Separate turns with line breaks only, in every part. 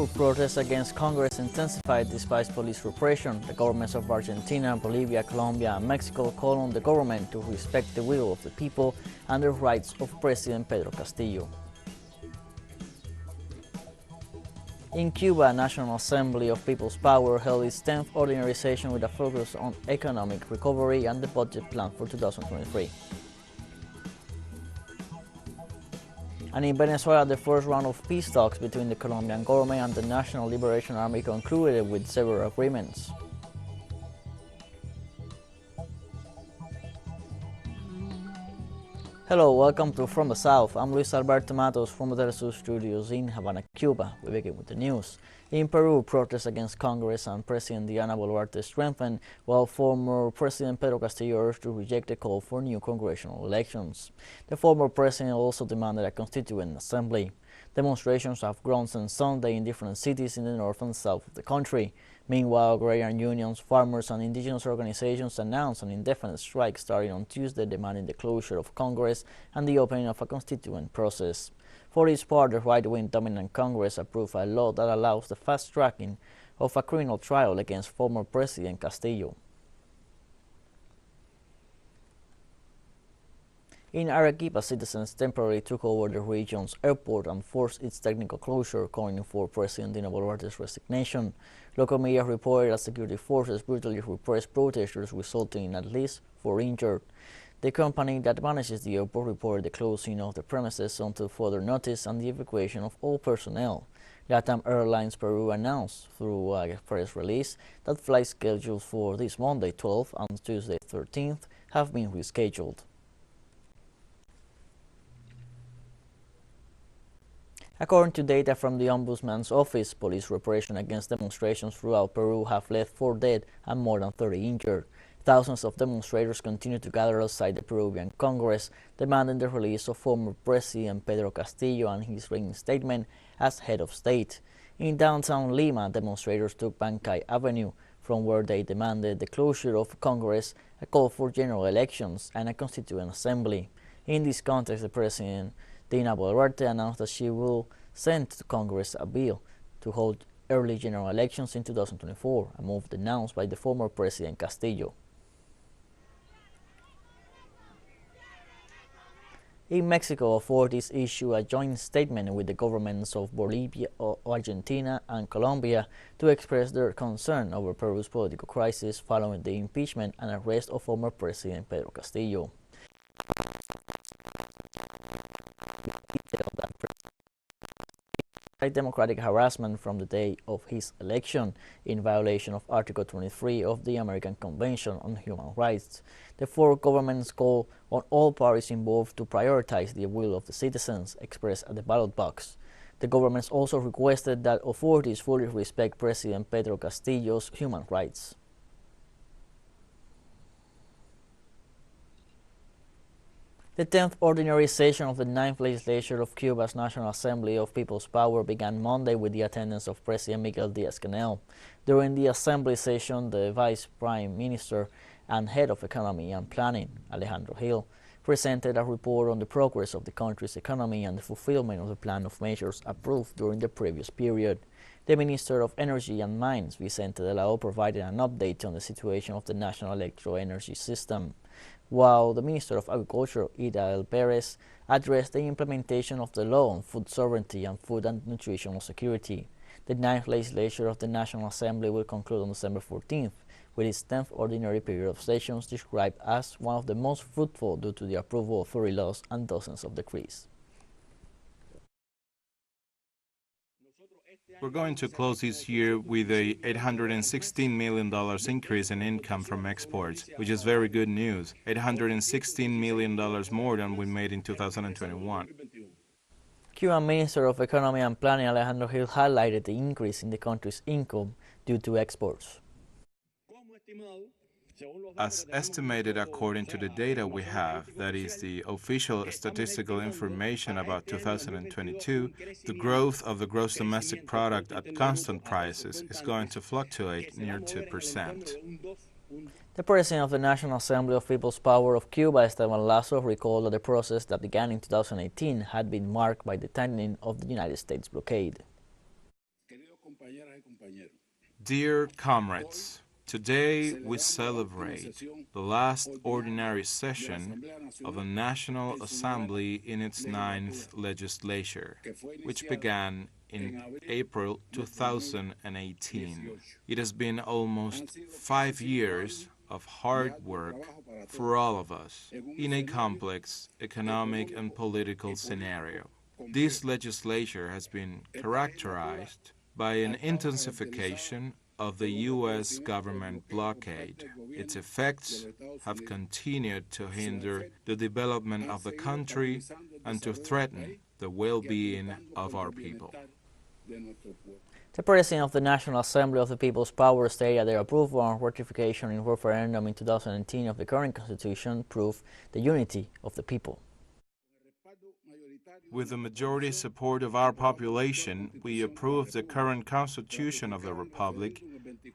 Peru, protests against Congress intensified despite police repression. The governments of Argentina, Bolivia, Colombia, and Mexico call on the government to respect the will of the people and the rights of President Pedro Castillo. In Cuba, a National Assembly of People's Power held its 10th ordinary session with a focus on economic recovery and the budget plan for 2023. And in Venezuela, the first round of peace talks between the Colombian government and the National Liberation Army concluded with several agreements. Hello, welcome to From the South. I'm Luis Alberto Matos from the teleSUR studios in Havana, Cuba. We begin with the news. In Peru, protests against Congress and President Diana Boluarte strengthened, while former President Pedro Castillo urged to reject the call for new congressional elections. The former president also demanded a constituent assembly. Demonstrations have grown since Sunday in different cities in the north and south of the country. Meanwhile, agrarian unions, farmers, and indigenous organizations announced an indefinite strike starting on Tuesday, demanding the closure of Congress and the opening of a constituent process. For its part, the right-wing dominant Congress approved a law that allows the fast-tracking of a criminal trial against former President Castillo. In Arequipa, citizens temporarily took over the region's airport and forced its technical closure, calling for President Dina Boluarte's resignation. Local media reported that security forces brutally repressed protesters, resulting in at least 4 injured. The company that manages the airport reported the closing of the premises until further notice and the evacuation of all personnel. LATAM Airlines Peru announced through a press release that flights scheduled for this Monday 12th and Tuesday 13th have been rescheduled. According to data from the Ombudsman's office, police repression against demonstrations throughout Peru have left 4 dead and more than 30 injured. Thousands of demonstrators continue to gather outside the Peruvian Congress, demanding the release of former President Pedro Castillo and his reinstatement as head of state. In downtown Lima, demonstrators took Bancay Avenue, from where they demanded the closure of Congress, a call for general elections, and a constituent assembly. In this context, the President Dina Boluarte announced that she will send to Congress a bill to hold early general elections in 2024, a move denounced by the former President Castillo. In Mexico, authorities issued a joint statement with the governments of Bolivia, Argentina, and Colombia to express their concern over Peru's political crisis following the impeachment and arrest of former President Pedro Castillo. Democratic harassment from the day of his election in violation of Article 23 of the American Convention on Human Rights. The 4 governments call on all parties involved to prioritize the will of the citizens expressed at the ballot box. The governments also requested that authorities fully respect President Pedro Castillo's human rights. The 10th ordinary session of the 9th legislature of Cuba's National Assembly of People's Power began Monday with the attendance of President Miguel Diaz-Canel. During the assembly session, the Vice Prime Minister and Head of Economy and Planning, Alejandro Gil, presented a report on the progress of the country's economy and the fulfillment of the plan of measures approved during the previous period. The Minister of Energy and Mines, Vicente de la O, provided an update on the situation of the national electro-energy system, while the Minister of Agriculture, Ida L. Perez, addressed the implementation of the law on food sovereignty and food and nutritional security. The 9th legislature of the National Assembly will conclude on December 14th, with its 10th ordinary period of sessions described as one of the most fruitful due to the approval of 30 laws and dozens of decrees.
We're going to close this year with a $816 million increase in income from exports, which is very good news. $816 million more than we made in 2021.
Cuban Minister of Economy and Planning Alejandro Gil highlighted the increase in the country's income due to exports.
As estimated according to the data we have, that is the official statistical information about 2022, the growth of the gross domestic product at constant prices is going to fluctuate near 2%.
The President of the National Assembly of People's Power of Cuba, Esteban Lazo, recalled that the process that began in 2018 had been marked by the tightening of the United States blockade.
Dear comrades, today we celebrate the last ordinary session of the National Assembly in its ninth legislature, which began in April 2018. It has been almost 5 years of hard work for all of us in a complex economic and political scenario. This legislature has been characterized by an intensification of the U.S. government blockade. Its effects have continued to hinder the development of the country and to threaten the well-being of our people.
The President of the National Assembly of the People's Power stated that their approval and ratification in referendum in 2018 of the current constitution proved the unity of the people.
With the majority support of our population, we approved the current Constitution of the Republic,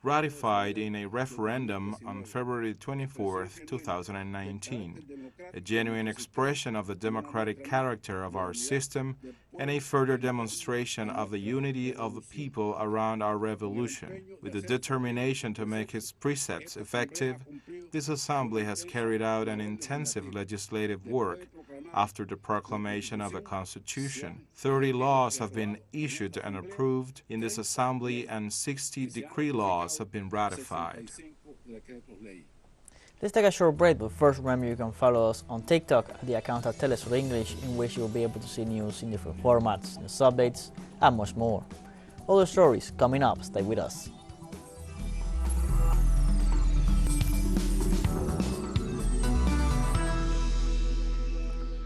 ratified in a referendum on February 24, 2019, a genuine expression of the democratic character of our system and a further demonstration of the unity of the people around our revolution. With the determination to make its precepts effective, this Assembly has carried out an intensive legislative work. After the proclamation of the Constitution, 30 laws have been issued and approved in this Assembly and 60 decree laws have been ratified.
Let's take a short break, but first remember you can follow us on TikTok at the account at teleSUR English, in which you'll be able to see news in different formats, news updates, and much more. Other stories coming up, stay with us.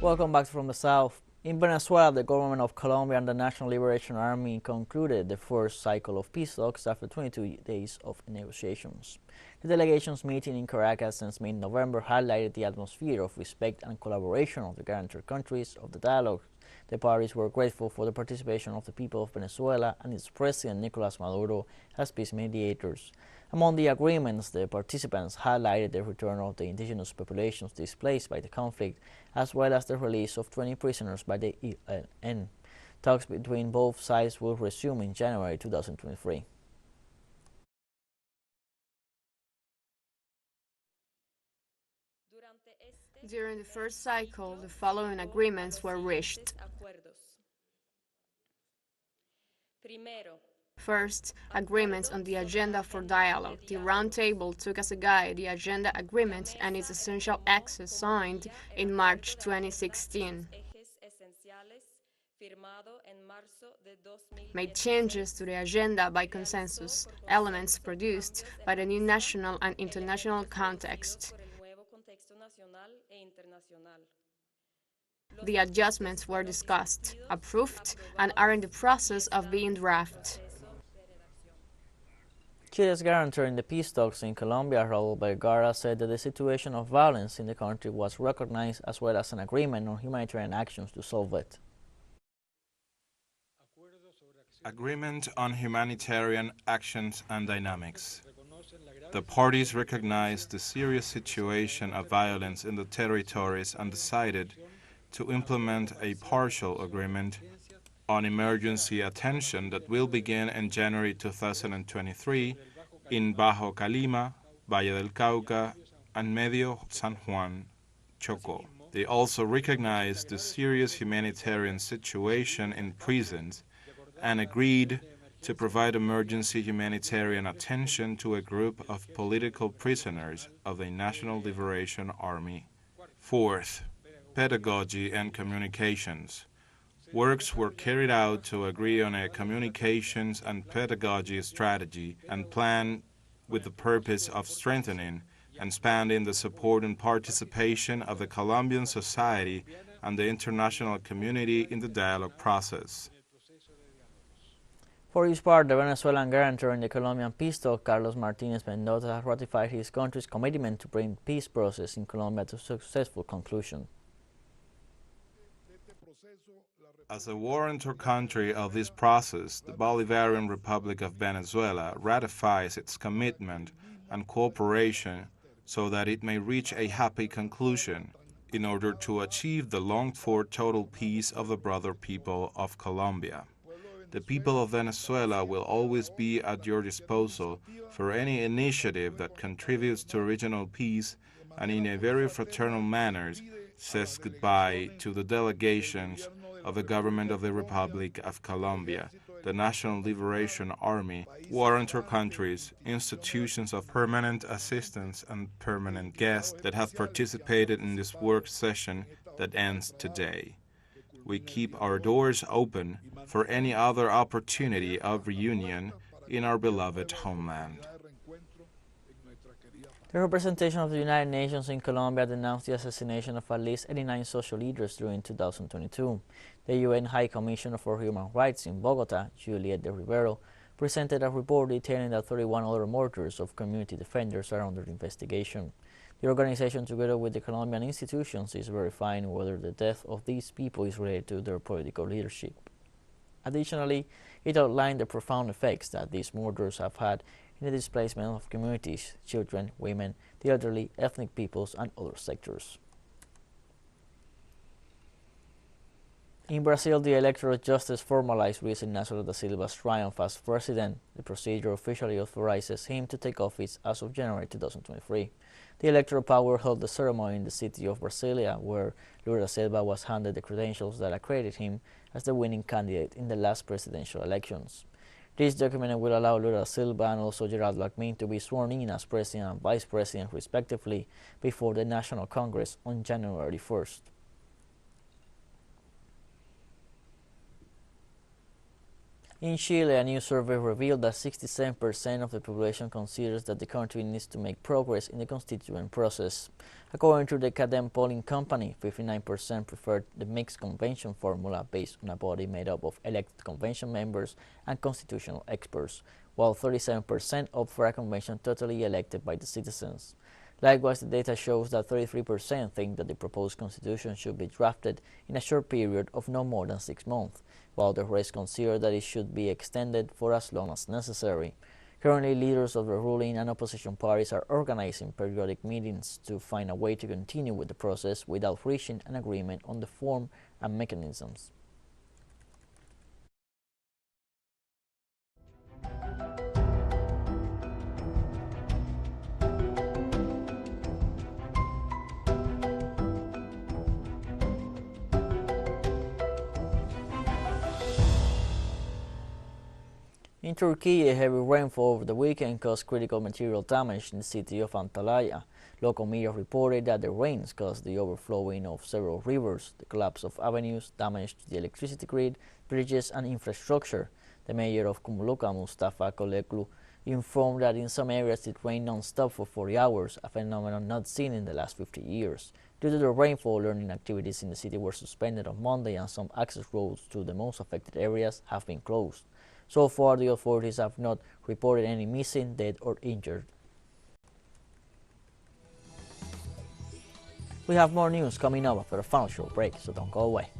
Welcome back from the South. In Venezuela, the government of Colombia and the National Liberation Army concluded the first cycle of peace talks after 22 days of negotiations. The delegation's meeting in Caracas since mid-November highlighted the atmosphere of respect and collaboration of the guarantor countries of the dialogue. The parties were grateful for the participation of the people of Venezuela and its president Nicolas Maduro as peace mediators. Among the agreements, the participants highlighted the return of the indigenous populations displaced by the conflict, as well as the release of 20 prisoners by the ELN. Talks between both sides will resume in January 2023.
During the first cycle, the following agreements were reached. First, agreements on the agenda for dialogue. The Roundtable took as a guide the agenda agreement and its essential axes signed in March 2016. Made changes to the agenda by consensus, elements produced by the new national and international context. The adjustments were discussed, approved, and are in the process of being drafted.
Chile's guarantor in the peace talks in Colombia, Raúl Vergara, said that the situation of violence in the country was recognized, as well as an agreement on humanitarian actions to solve it.
Agreement on humanitarian actions and dynamics. The parties recognized the serious situation of violence in the territories and decided to implement a partial agreement on emergency attention that will begin in January 2023 in Bajo Calima, Valle del Cauca, and Medio San Juan, Chocó. They also recognized the serious humanitarian situation in prisons and agreed to provide emergency humanitarian attention to a group of political prisoners of the National Liberation Army. Fourth, pedagogy and communications. Works were carried out to agree on a communications and pedagogy strategy and plan with the purpose of strengthening and expanding the support and participation of the Colombian society and the international community in the dialogue process.
For his part, the Venezuelan guarantor in the Colombian peace talk, Carlos Martinez Mendoza, has ratified his country's commitment to bring the peace process in Colombia to a successful conclusion.
As a warrantor country of this process, the Bolivarian Republic of Venezuela ratifies its commitment and cooperation so that it may reach a happy conclusion in order to achieve the longed-for total peace of the brother people of Colombia. The people of Venezuela will always be at your disposal for any initiative that contributes to regional peace and in a very fraternal manner says goodbye to the delegations of the government of the Republic of Colombia, the National Liberation Army, warrantor countries, institutions of permanent assistance and permanent guests that have participated in this work session that ends today. We keep our doors open for any other opportunity of reunion in our beloved homeland.
The representation of the United Nations in Colombia denounced the assassination of at least 89 social leaders during 2022. The UN High Commissioner for Human Rights in Bogota, Juliet de Rivero, presented a report detailing that 31 other murders of community defenders are under investigation. The organization, together with the Colombian institutions, is verifying whether the death of these people is related to their political leadership. Additionally, it outlined the profound effects that these murders have had in the displacement of communities, children, women, the elderly, ethnic peoples, and other sectors. In Brazil, the electoral justice formalized Luiz Inácio da Silva's triumph as president. The procedure officially authorizes him to take office as of January 2023. The electoral power held the ceremony in the city of Brasilia, where Lula da Silva was handed the credentials that accredited him as the winning candidate in the last presidential elections. This document will allow Lula da Silva and also Geraldo Alckmin to be sworn in as president and vice president respectively before the National Congress on January 1st. In Chile, a new survey revealed that 67% of the population considers that the country needs to make progress in the constituent process. According to the Cadem polling company, 59% preferred the mixed convention formula based on a body made up of elected convention members and constitutional experts, while 37% opt for a convention totally elected by the citizens. Likewise, the data shows that 33% think that the proposed constitution should be drafted in a short period of no more than 6 months, while the rest consider that it should be extended for as long as necessary. Currently, leaders of the ruling and opposition parties are organizing periodic meetings to find a way to continue with the process without reaching an agreement on the form and mechanisms. In Turkey, a heavy rainfall over the weekend caused critical material damage in the city of Antalya. Local media reported that the rains caused the overflowing of several rivers, the collapse of avenues, damage to the electricity grid, bridges, and infrastructure. The mayor of Kumluka, Mustafa Koleklu, informed that in some areas it rained non-stop for 40 hours, a phenomenon not seen in the last 50 years. Due to the rainfall, learning activities in the city were suspended on Monday, and some access roads to the most affected areas have been closed. So far, the authorities have not reported any missing, dead, or injured. We have more news coming up after a final short break, so don't go away.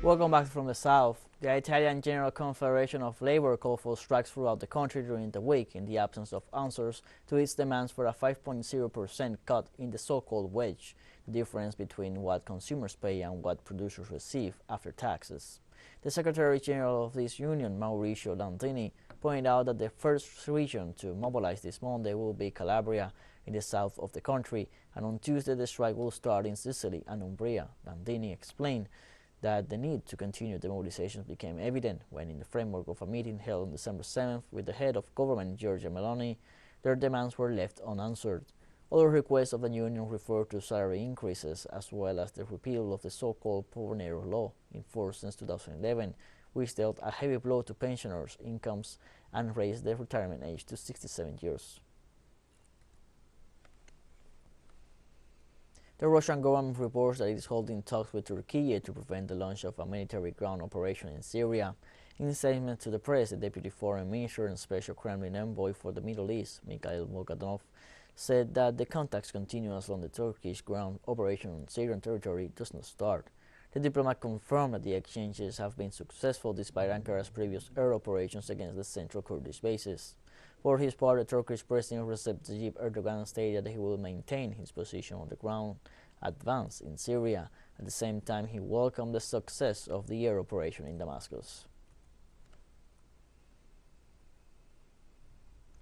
Welcome back from the South. The Italian General Confederation of Labour called for strikes throughout the country during the week in the absence of answers to its demands for a 5.0% cut in the so-called wage, the difference between what consumers pay and what producers receive after taxes. The Secretary General of this union, Mauricio Landini, pointed out that the first region to mobilize this Monday will be Calabria in the south of the country, and on Tuesday the strike will start in Sicily and Umbria. Landini explained that the need to continue the mobilizations became evident when, in the framework of a meeting held on December 7th with the head of government, Giorgia Meloni, their demands were left unanswered. Other requests of the union refer to salary increases as well as the repeal of the so-called Poverero law, in force since 2011, which dealt a heavy blow to pensioners' incomes and raised the retirement age to 67 years. The Russian government reports that it is holding talks with Turkey to prevent the launch of a military ground operation in Syria. In a statement to the press, the Deputy Foreign Minister and Special Kremlin Envoy for the Middle East, Mikhail Mogadonov, said that the contacts continue as long as the Turkish ground operation on Syrian territory does not start. The diplomat confirmed that the exchanges have been successful despite Ankara's previous air operations against the central Kurdish bases. For his part, the Turkish President Recep Tayyip Erdogan stated that he will maintain his position on the ground advance in Syria. At the same time, he welcomed the success of the air operation in Damascus.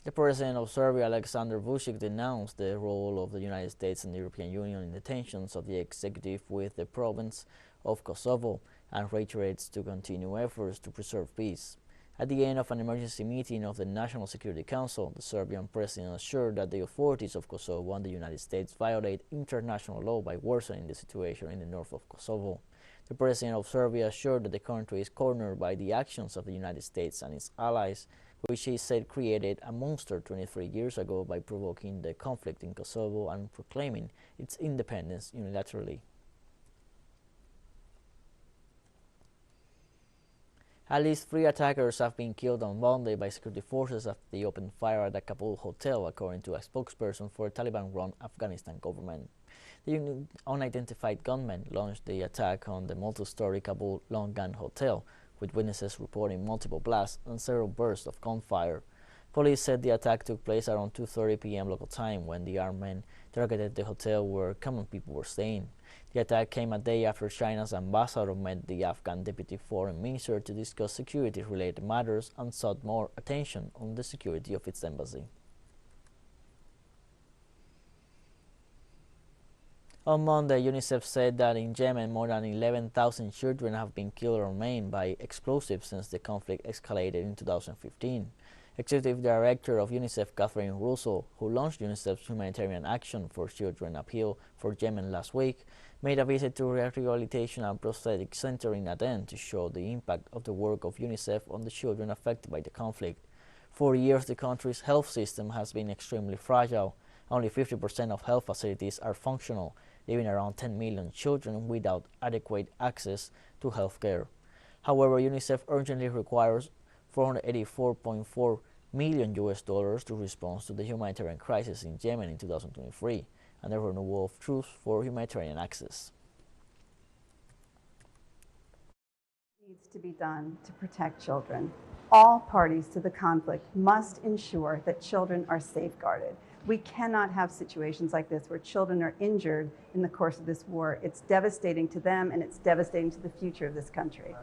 The President of Serbia, Aleksandar Vučić, denounced the role of the United States and the European Union in the tensions of the executive with the province of Kosovo and reiterates to continue efforts to preserve peace. At the end of an emergency meeting of the National Security Council, the Serbian president assured that the authorities of Kosovo and the United States violate international law by worsening the situation in the north of Kosovo. The president of Serbia assured that the country is cornered by the actions of the United States and its allies, which he said created a monster 23 years ago by provoking the conflict in Kosovo and proclaiming its independence unilaterally. At least 3 attackers have been killed on Monday by security forces after they opened fire at a Kabul hotel, according to a spokesperson for the Taliban-run Afghanistan government. The unidentified gunmen launched the attack on the multi-story Kabul Longan hotel, with witnesses reporting multiple blasts and several bursts of gunfire. Police said the attack took place around 2:30 p.m. local time when the armed men targeted the hotel where common people were staying. The attack came a day after China's ambassador met the Afghan deputy foreign minister to discuss security-related matters and sought more attention on the security of its embassy. On Monday, UNICEF said that in Yemen, more than 11,000 children have been killed or maimed by explosives since the conflict escalated in 2015. Executive Director of UNICEF, Catherine Russell, who launched UNICEF's Humanitarian Action for Children appeal for Yemen last week, made a visit to a rehabilitation and prosthetic center in Aden to show the impact of the work of UNICEF on the children affected by the conflict. For years, the country's health system has been extremely fragile. Only 50% of health facilities are functional, leaving around 10 million children without adequate access to health care. However, UNICEF urgently requires $484.4 million to respond to the humanitarian crisis in Yemen in 2023 and the renewal of truce for humanitarian access.
Needs to be done to protect children. All parties to the conflict must ensure that children are safeguarded. We cannot have situations like this where children are injured in the course of this war. It's devastating to them and it's devastating to the future of this country.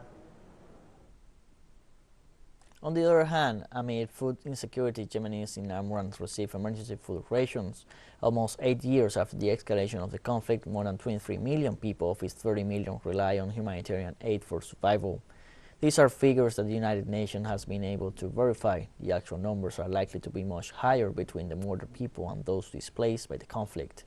On the other hand, amid food insecurity, Yemenis in Amran receive emergency food rations. Almost 8 years after the escalation of the conflict, more than 23 million people of its 30 million rely on humanitarian aid for survival. These are figures that the United Nations has been able to verify. The actual numbers are likely to be much higher between the murdered people and those displaced by the conflict.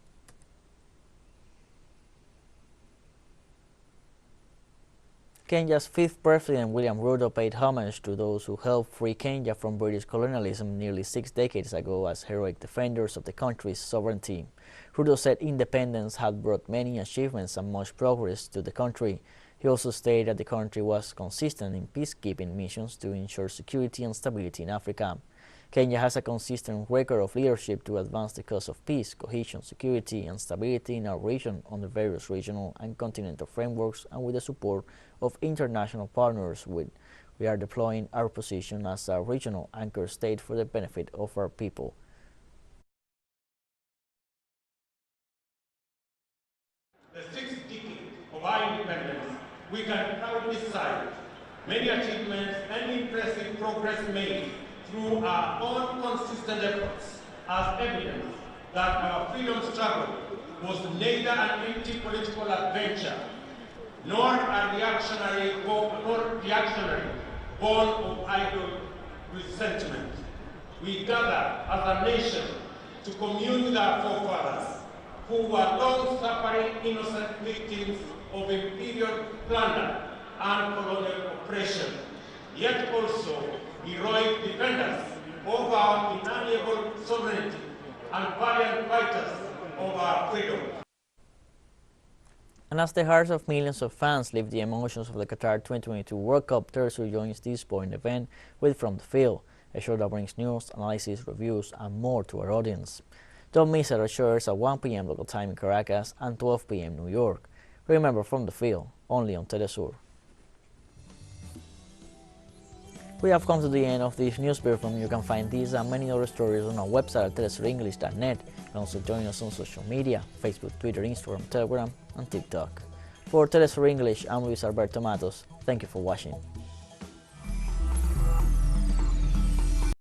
Kenya's 5th President, William Ruto, paid homage to those who helped free Kenya from British colonialism nearly 6 decades ago as heroic defenders of the country's sovereignty. Ruto said independence had brought many achievements and much progress to the country. He also stated that the country was consistent in peacekeeping missions to ensure security and stability in Africa. Kenya has a consistent record of leadership to advance the cause of peace, cohesion, security, and stability in our region under various regional and continental frameworks and with the support of international partners. We are deploying our position as a regional anchor state for the benefit of our people.
The 6th decade of our independence, we can proudly cite many achievements and impressive progress made through our own consistent efforts as evidence that our freedom struggle was neither an empty political adventure nor a reactionary born of idle resentment. We gather as a nation to commune with our forefathers who were long-suffering innocent victims of imperial plunder and colonial oppression, yet also heroic defenders of our inalienable sovereignty and valiant fighters of our freedom.
And as the hearts of millions of fans live the emotions of the Qatar 2022 World Cup, teleSUR joins this sporting event with From the Field, a show that brings news, analysis, reviews, and more to our audience. Don't miss our shows at 1 p.m. local time in Caracas and 12 p.m. New York. Remember, From the Field, only on teleSUR. We have come to the end of this news briefing. You can find these and many other stories on our website at telesurenglish.net. You can also join us on social media, Facebook, Twitter, Instagram, Telegram, and TikTok. For TeleSUR English, I'm Luis Alberto Matos. Thank you for watching.